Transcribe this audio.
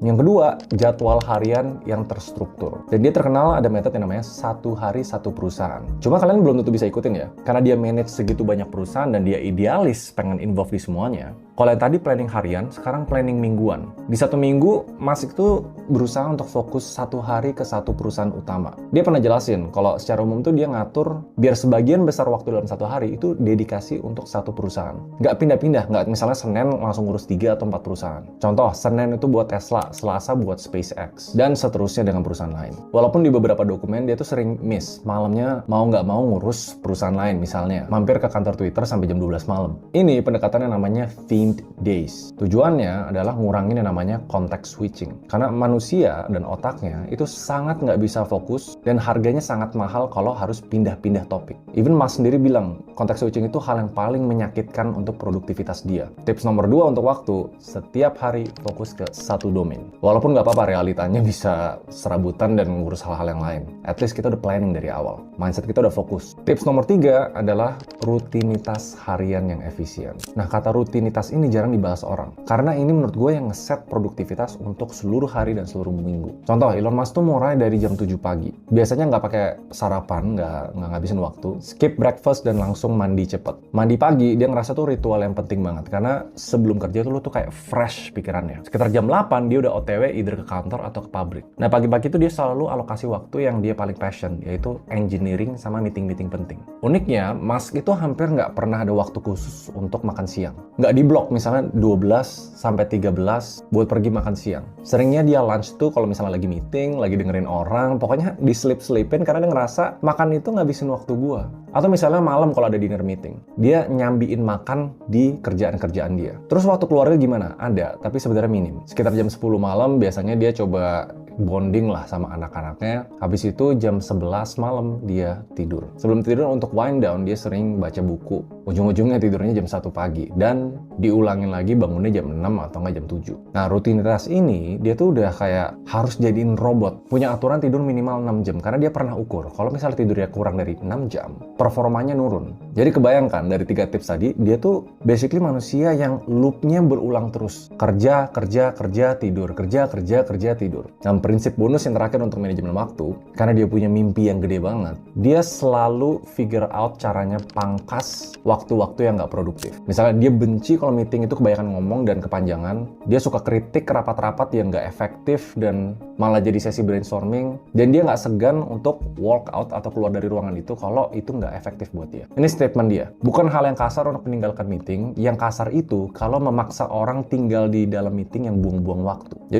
Yang kedua, jadwal harian yang terstruktur. Dan dia terkenal ada metode yang namanya 1 hari 1 perusahaan. Cuma kalian belum tentu bisa ikutin ya, karena dia manage segitu banyak perusahaan dan dia idealis pengen involve di semuanya. Kalau yang tadi planning harian, sekarang planning mingguan. Di 1 minggu, Mas itu berusaha untuk fokus 1 hari ke 1 perusahaan utama. Dia pernah jelasin, kalau secara umum tuh dia ngatur, biar sebagian besar waktu dalam 1 hari itu dedikasi untuk 1 perusahaan. Nggak pindah-pindah, nggak misalnya Senin langsung ngurus 3 atau 4 perusahaan. Contoh, Senin itu buat Tesla, Selasa buat SpaceX, dan seterusnya dengan perusahaan lain. Walaupun di beberapa dokumen dia tuh sering miss, malamnya mau nggak mau ngurus perusahaan lain, misalnya mampir ke kantor Twitter sampai jam 12 malam. Ini pendekatannya namanya days. Tujuannya adalah ngurangin yang namanya context switching. Karena manusia dan otaknya itu sangat nggak bisa fokus dan harganya sangat mahal kalau harus pindah-pindah topik. Even Mas sendiri bilang, context switching itu hal yang paling menyakitkan untuk produktivitas dia. Tips nomor 2 untuk waktu, setiap hari fokus ke 1 domain. Walaupun nggak apa-apa realitanya bisa serabutan dan ngurus hal-hal yang lain. At least kita udah planning dari awal. Mindset kita udah fokus. Tips nomor 3 adalah rutinitas harian yang efisien. Nah, kata rutinitas ini jarang dibahas orang. Karena ini menurut gue yang ngeset produktivitas untuk seluruh hari dan seluruh minggu. Contoh, Elon Musk tuh mulai dari jam 7 pagi. Biasanya nggak pakai sarapan, nggak ngabisin waktu. Skip breakfast dan langsung mandi cepet. Mandi pagi, dia ngerasa tuh ritual yang penting banget. Karena sebelum kerja tuh lu tuh kayak fresh pikirannya. Sekitar jam 8, dia udah OTW either ke kantor atau ke pabrik. Nah, pagi-pagi tuh dia selalu alokasi waktu yang dia paling passion, yaitu engineering sama meeting-meeting penting. Uniknya, Musk itu hampir nggak pernah ada waktu khusus untuk makan siang. Nggak di blok, misalnya 12 sampai 13 buat pergi makan siang. Seringnya dia lunch tuh kalau misalnya lagi meeting, lagi dengerin orang, pokoknya diselip-selipin karena dia ngerasa makan itu ngabisin waktu gua. Atau misalnya malam kalau ada dinner meeting, dia nyambiin makan di kerjaan-kerjaan dia. Terus waktu keluarga gimana? Ada, tapi sebenarnya minim. Sekitar jam 10 malam biasanya dia coba bonding lah sama anak-anaknya. Habis itu jam 11 malam dia tidur. Sebelum tidur untuk wind down dia sering baca buku. Ujung-ujungnya tidurnya jam 1 pagi dan diulangin lagi bangunnya jam 6 atau nggak jam 7. Nah, rutinitas ini dia tuh udah kayak harus jadiin robot. Punya aturan tidur minimal 6 jam karena dia pernah ukur. Kalau misalnya tidurnya kurang dari 6 jam, performanya nurun. Jadi kebayangkan dari 3 tips tadi, dia tuh basically manusia yang loopnya berulang terus. Kerja, tidur, kerja, tidur. Nah, prinsip bonus yang terakhir untuk manajemen waktu, karena dia punya mimpi yang gede banget, dia selalu figure out caranya pangkas waktu-waktu yang nggak produktif. Misalnya dia benci kalau meeting itu kebanyakan ngomong dan kepanjangan, dia suka kritik rapat-rapat yang nggak efektif dan malah jadi sesi brainstorming, dan dia nggak segan untuk walk out atau keluar dari ruangan itu kalau itu nggak efektif buat dia. Ini statement dia. Bukan hal yang kasar untuk meninggalkan meeting, yang kasar itu kalau memaksa orang tinggal di dalam meeting yang buang-buang waktu.